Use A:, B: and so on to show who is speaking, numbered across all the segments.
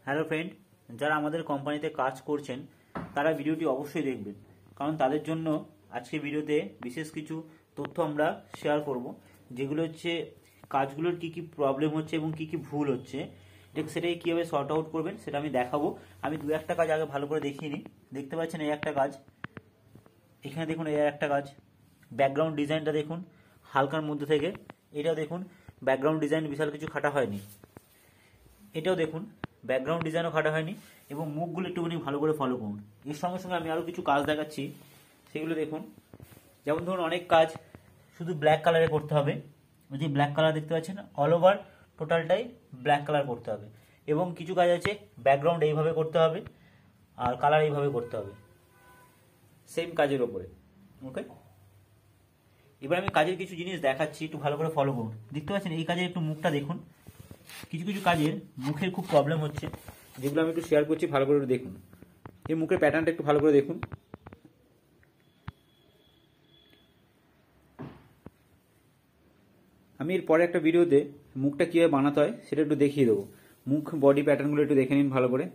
A: Hello friend, যারা আমাদের কোম্পানিতে কাজ করছেন তারা ভিডিওটি অবশ্যই দেখবেন, কারণ তাদের জন্য আজকে ভিডিওতে বিশেষ কিছু তথ্য আমরা শেয়ার করব, যেগুলো হচ্ছে কাজগুলোর কি কি প্রবলেম হচ্ছে এবং কি কি ভুল হচ্ছে, ঠিক সেটাই কীভাবে সর্ট আউট করবেন সেটা আমি দেখাবো। আমি দু একটা কাজ আগে ভালো করে দেখিয়ে নিই। দেখতে পাচ্ছেন এই একটা কাজ, এখানে দেখুন এই একটা কাজ, ব্যাকগ্রাউন্ড ডিজাইনটা দেখুন হালকার মধ্যে থেকে, এটাও দেখুন ব্যাকগ্রাউন্ড ডিজাইন বিশাল কিছু খাটা হয়নি, এটাও দেখুন ব্যাকগ্রাউন্ড ডিজাইনও খাটা হয়নি, এবং মুখগুলো একটুখানি ভালো করে ফলো করুন। এর সঙ্গে সঙ্গে আমি আরও কিছু কাজ দেখাচ্ছি, সেগুলো দেখুন। যেমন ধরুন অনেক কাজ শুধু ব্ল্যাক কালারে করতে হবে, ওই যে ব্ল্যাক কালার দেখতে পাচ্ছেন, অল ওভার টোটালটাই ব্ল্যাক কালার করতে হবে। এবং কিছু কাজ আছে ব্যাকগ্রাউন্ড এইভাবে করতে হবে আর কালার এইভাবে করতে হবে, সেম কাজের ওপরে। ওকে, এবার আমি কাজের কিছু জিনিস দেখাচ্ছি, একটু ভালো করে ফলো করুন। দেখতে পাচ্ছেন এই কাজের একটু মুখটা দেখুন, কিছু কিছু কাজের মুখের খুব প্রবলেম হচ্ছে, যেগুলো আমি একটু শেয়ার করছি, ভালো করে দেখুন। এই মুখের প্যাটার্নটা একটু ভালো করে দেখুন। আমি এর পরে একটা ভিডিওতে মুখটা কীভাবে বানাতে হয় সেটা একটু দেখিয়ে দেবো। মুখ বডি প্যাটার্নগুলো একটু দেখে নিন ভালো করে।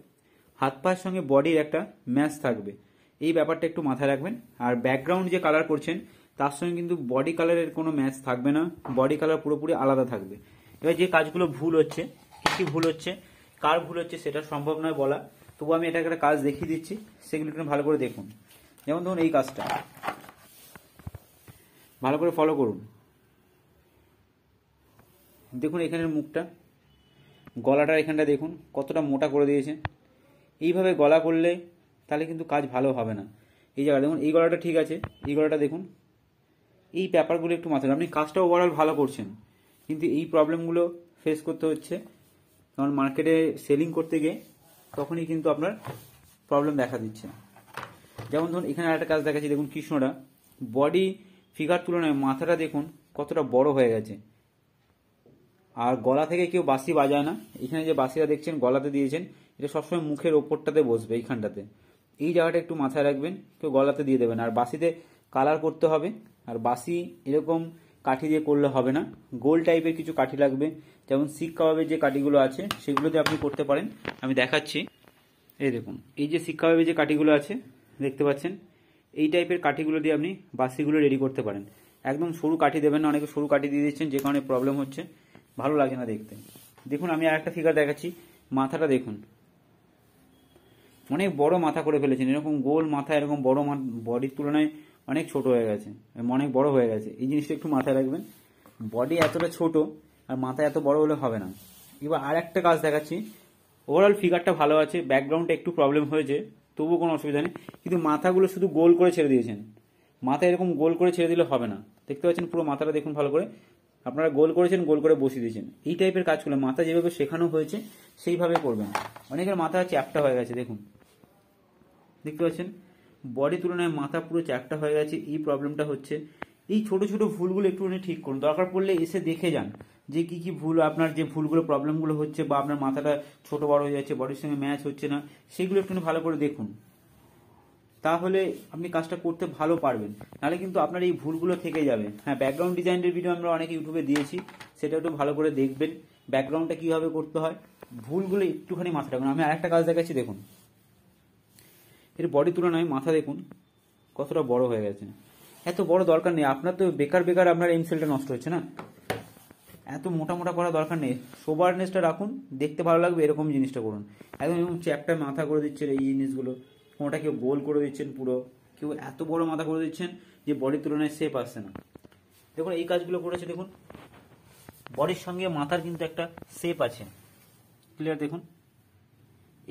A: হাত পায়ের সঙ্গে বডির একটা ম্যাচ থাকবে, এই ব্যাপারটা একটু মাথায় রাখবেন। আর ব্যাকগ্রাউন্ড যে কালার করছেন তার সঙ্গে কিন্তু বডি কালারের কোনো ম্যাচ থাকবে না, বডি কালার পুরোপুরি আলাদা থাকবে। এবার যে কাজগুলো ভুল হচ্ছে, কী কী ভুল হচ্ছে, কার ভুল হচ্ছে সেটা সম্ভব নয় বলা, তবু আমি এটা একটা কাজ দেখিয়ে দিচ্ছি, সেগুলো একটু ভালো করে দেখুন। যেমন ধরুন এই কাজটা ভালো করে ফলো করুন। দেখুন এখানের মুখটা, গলাটার এখানটা দেখুন কতটা মোটা করে দিয়েছে। এইভাবে গলা করলে তাহলে কিন্তু কাজ ভালো হবে না। এই জায়গা দেখুন, এই গলাটা ঠিক আছে, এই গলাটা দেখুন, এই ব্যাপারগুলো একটু মাথায়, আপনি কাজটা ওভারঅল ভালো করছেন, কিন্তু এই প্রবলেমগুলো ফেস করতে হচ্ছে, কারণ মার্কেটে সেলিং করতে গিয়ে তখনই কিন্তু আপনার প্রবলেম দেখা দিচ্ছে। যেমন ধরুন এখানে আরেকটা কাজ দেখাচ্ছি, দেখুন কৃষ্ণটা বডি ফিগার তুলনায় মাথাটা দেখুন কতটা বড় হয়ে গেছে। আর গলা থেকে কেউ বাঁশি বাজায় না, এখানে যে বাঁশিটা দেখছেন গলাতে দিয়েছেন, এটা সবসময় মুখের ওপরটাতে বসবে, এইখানটাতে। এই জায়গাটা একটু মাথায় রাখবেন, কেউ গলাতে দিয়ে দেবেন। আর বাঁশিতে কালার করতে হবে, আর বাঁশি এরকম কাঠি দিয়ে করলে হবে না, গোল টাইপের কিছু কাঠি লাগবে। যেমন শিক কাবাবের যে কাঠিগুলো আছে সেগুলোতে আপনি করতে পারেন, আমি দেখাচ্ছি। এই দেখুন এই যে শিক কাবাবের যে কাঠিগুলো আছে দেখতে পাচ্ছেন, এই টাইপের কাঠিগুলো দিয়ে আপনি বাঁশিগুলো রেডি করতে পারেন। একদম সরু কাঠি দেবেন না, অনেকে সরু কাঠি দিয়ে দিচ্ছেন যে কারণে প্রবলেম হচ্ছে, ভালো লাগে না দেখতে। দেখুন আমি আর একটা ফিগার দেখাচ্ছি, মাথাটা দেখুন অনেক বড় মাথা করে ফেলেছেন, এরকম গোল মাথা, এরকম বড় বডির তুলনায় অনেক ছোট হয়ে গেছে, অনেক বড় হয়ে গেছে। এই জিনিসটা একটু মাথায় রাখবেন, বডি এতটা ছোট আর মাথা এত বড় হলে হবে না। এবার আর একটা কাজ দেখাচ্ছি, ওভারঅল ফিগারটা ভালো আছে, ব্যাকগ্রাউন্ডটা একটু প্রবলেম হয়েছে, তবুও কোনো অসুবিধা নেই, কিন্তু মাথাগুলো শুধু গোল করে ছেড়ে দিয়েছেন। মাথা এরকম গোল করে ছেড়ে দিলে হবে না, দেখতে পাচ্ছেন পুরো মাথাটা দেখুন ভালো করে, আপনারা গোল করেছেন, গোল করে বসিয়ে দিয়েছেন। এই টাইপের কাজগুলো মাথা যেভাবে শেখানো হয়েছে সেইভাবে করবেন। অনেকের মাথা চ্যাপটা হয়ে গেছে, দেখুন দেখতে পাচ্ছেন বডি তুলনায় মাথা পুরো চ্যাপটা হয়ে গেছে, এই প্রবলেমটা হচ্ছে। এই ছোট ছোট ভুলগুলো একটুখানি ঠিক করুন, দরকার পড়লে এসে দেখে যান যে কি কি ভুল, আপনার যে ভুলগুলো প্রবলেমগুলো হচ্ছে, বা আপনার মাথাটা ছোট বড় হয়ে যাচ্ছে, বডির সঙ্গে ম্যাচ হচ্ছে না, সেগুলো একটু ভালো করে দেখুন, তাহলে আপনি কাজটা করতে ভালো পারবেন। নাহলে কিন্তু আপনার এই ভুলগুলো থেকে যাবে। হ্যাঁ, ব্যাকগ্রাউন্ড ডিজাইনের ভিডিও আমরা অনেক ইউটিউবে দিয়েছি, সেটা একটু ভালো করে দেখবেন, ব্যাকগ্রাউন্ডটা কীভাবে করতে হয়, ভুলগুলো একটুখানি মাথায় রাখবেন। আমি আরেকটা কাজ দেখাচ্ছি, দেখুন এর বডি তুলনায় মাথা দেখুন কতটা বড় হয়ে গেছে। এত বড় দরকার নেই, আপনার তো বেকার বেকার আপনার এমসেলটা নষ্ট হচ্ছে না, এত মোটা মোটা করা দরকার নেই। সোবারনেসটা রাখুন, দেখতে ভালো লাগবে এরকম জিনিসটা করুন। একদম এরকম চ্যাপটা মাথা করে দিচ্ছেন এই জিনিসগুলো, কোনোটা কেউ গোল করে দিচ্ছেন পুরো, কেউ এত বড় মাথা করে দিচ্ছেন যে বডির তুলনায় শেপ আসছে না। দেখুন এই কাজগুলো করেছে, দেখুন বডির সঙ্গে মাথার কিন্তু একটা শেপ আছে, ক্লিয়ার দেখুন।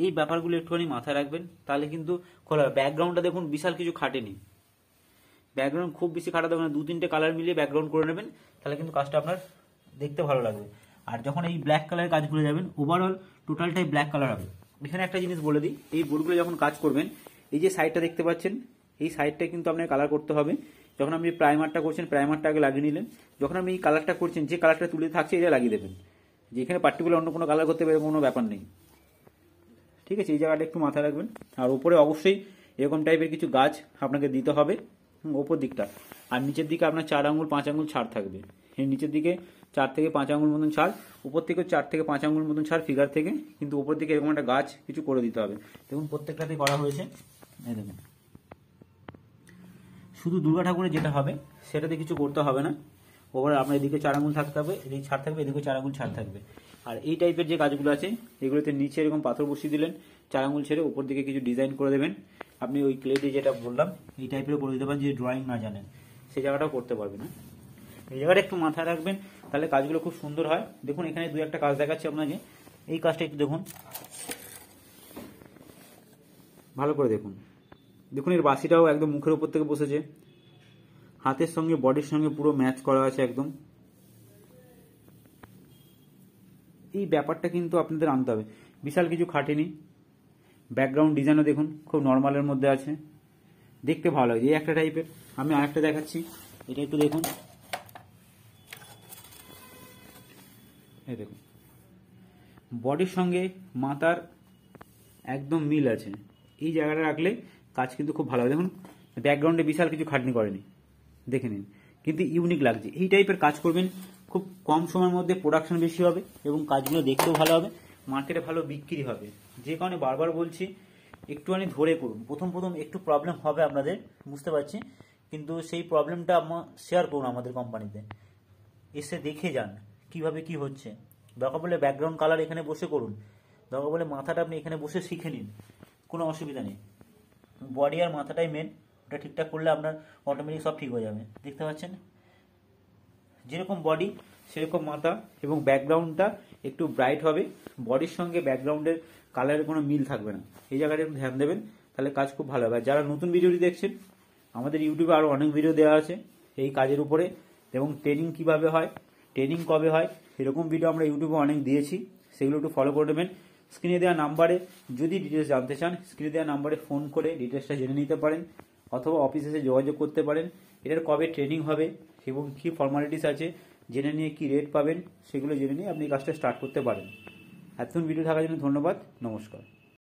A: এই ব্যাপারগুলো একটুখানি মাথায় রাখবেন, তাহলে কিন্তু খোলা। ব্যাকগ্রাউন্ডটা দেখুন বিশাল কিছু খাটেনি, ব্যাকগ্রাউন্ড খুব বেশি খাটাতে হবে না, 2-3টে কালার মিলিয়ে ব্যাকগ্রাউন্ড করে নেবেন, তাহলে কিন্তু কাজটা আপনার দেখতে ভালো লাগবে। আর যখন এই ব্ল্যাক কালারের কাজগুলো যাবেন, ওভারঅল টোটালটাই ব্ল্যাক কালার হবে। এখানে একটা জিনিস বলে দিই, এই বোর্ডগুলো যখন কাজ করবেন, এই যে সাইডটা দেখতে পাচ্ছেন, এই সাইডটা কিন্তু আপনাকে কালার করতে হবে। যখন আপনি প্রাইমারটা করছেন, প্রাইমারটা আগে লাগিয়ে নিলেন, যখন আপনি এই কালারটা করছেন, যে কালারটা তুলে থাকছে এটা লাগিয়ে দেবেন, যেখানে পার্টিকুলার অন্য কোনো কালার করতে পারে কোনো ব্যাপার নেই, ঠিক আছে। এই জায়গাটা একটু মাথায় রাখবেন। আর উপরে অবশ্যই এরকম টাইপের কিছু গাছ আপনাকে দিতে হবে ওপর দিকটা, আর নিচের দিকে আপনার 4 আঙুল 5 আঙুল ছাড় থাকবে। এর নিচের দিকে 4 থেকে 5 আঙুল মতন ছাড়, উপর থেকে 4 থেকে 5 আঙুল মতন ছাড় ফিগার থেকে, কিন্তু উপর দিকে এরকম একটা গাছ কিছু করে দিতে হবে। দেখুন প্রত্যেকটাতেই করা হয়েছে, এই দেখুন। শুধু দুর্গা ঠাকুরের যেটা হবে সেটাতে কিছু করতে হবে না, ওপর আপনার এদিকে 4 আঙুল থাকতে হবে, এদিকে ছাড় থাকবে, এদিকে 4 আঙুল ছাড় থাকবে। আর এই টাইপের যে কাজগুলো আছে এগুলোতে নিচে এরকম পাথর বসিয়ে দিলেন, 4 আঙুল ছেড়ে উপর দিকে কিছু ডিজাইন করে দেবেন। আপনি ওই ক্লেতে যেটা বললাম এই টাইপের করে দিতে পারেন, যে ড্রয়িং না জানেন সেই জায়গাটাও করতে পারবেন না। এই জায়গাটা একটু মাথায় রাখবেন, তাহলে কাজগুলো খুব সুন্দর হয়। দেখুন এখানে 2-1টা কাজ দেখাচ্ছি আপনাকে, এই কাজটা একটু দেখুন, ভালো করে দেখুন। দেখুন এর বাসিটাও একদম মুখের উপর থেকে বসেছে, হাতের সঙ্গে বডির সঙ্গে পুরো ম্যাচ করা আছে একদম। এই ব্যাপারটা কিন্তু আপনাদের আনতে হবে, বিশাল কিছু খাটেনি। ব্যাকগ্রাউন্ড ডিজাইনও দেখুন খুব নর্মালের মধ্যে আছে, দেখতে ভালো লাগে। এই একটা টাইপের, আমি আরেকটা দেখাচ্ছি, এটা একটু দেখুন। এই দেখুন বডির সঙ্গে মাথার একদম মিল আছে, এই জায়গাটা রাখলে কাজ কিন্তু খুব ভালো হবে। দেখুন ব্যাকগ্রাউন্ডে বিশাল কিছু খাটনি করেনি, দেখে নিন, কিন্তু ইউনিক লাগছে। এই টাইপের কাজ করবেন, খুব কম সময়ের মধ্যে প্রোডাকশন বেশি হবে এবং কাজগুলো দেখতেও ভালো হবে, মার্কেটে ভালো বিক্রি হবে। যে কারণে বারবার বলছি একটুখানি ধরে করুন। প্রথম প্রথম একটু প্রবলেম হবে আপনাদের, বুঝতে পারছি, কিন্তু সেই প্রবলেমটা শেয়ার করুন আমাদের কোম্পানিতে, এসে দেখে যান কিভাবে কি হচ্ছে। দরকার বলে ব্যাকগ্রাউন্ড কালার এখানে বসে করুন, দরকার বলে মাথাটা আপনি এখানে বসে শিখে নিন, কোনো অসুবিধা নেই। বডি আর মাথাটাই মেন, ওটা ঠিকঠাক করলে আপনার অটোমেটিক সব ঠিক হয়ে যাবে। দেখতে পাচ্ছেন যেরকম বডি সেরকম মাথা, এবং ব্যাকগ্রাউন্ডটা একটু ব্রাইট হবে, বডির সঙ্গে ব্যাকগ্রাউন্ডের কালারের কোনো মিল থাকবে না। এই জায়গাটা একটু ধ্যান দেবেন, তাহলে কাজ খুব ভালো হবে। আর যারা নতুন ভিডিওটি দেখছেন, আমাদের ইউটিউবে আরও অনেক ভিডিও দেওয়া আছে এই কাজের উপরে, এবং ট্রেনিং কিভাবে হয়, ট্রেনিং কবে হয়, এরকম ভিডিও আমরা ইউটিউবে অনেক দিয়েছি, সেগুলো একটু ফলো করে নেবেন। স্ক্রিনে দেওয়া নাম্বারে যদি ডিটেলস জানতে চান, স্ক্রিনে দেওয়া নাম্বারে ফোন করে ডিটেলসটা জেনে নিতে পারেন, অথবা অফিসে এসে যোগাযোগ করতে পারেন। এটার কবে ট্রেনিং হবে এবং কী ফর্মালিটিস আছে জেনে নিয়ে কী রেট পাবেন সেগুলো জেনে নিয়ে আপনি কাজটা স্টার্ট করতে পারেন। এতক্ষণ ভিডিও থাকার জন্য ধন্যবাদ, নমস্কার।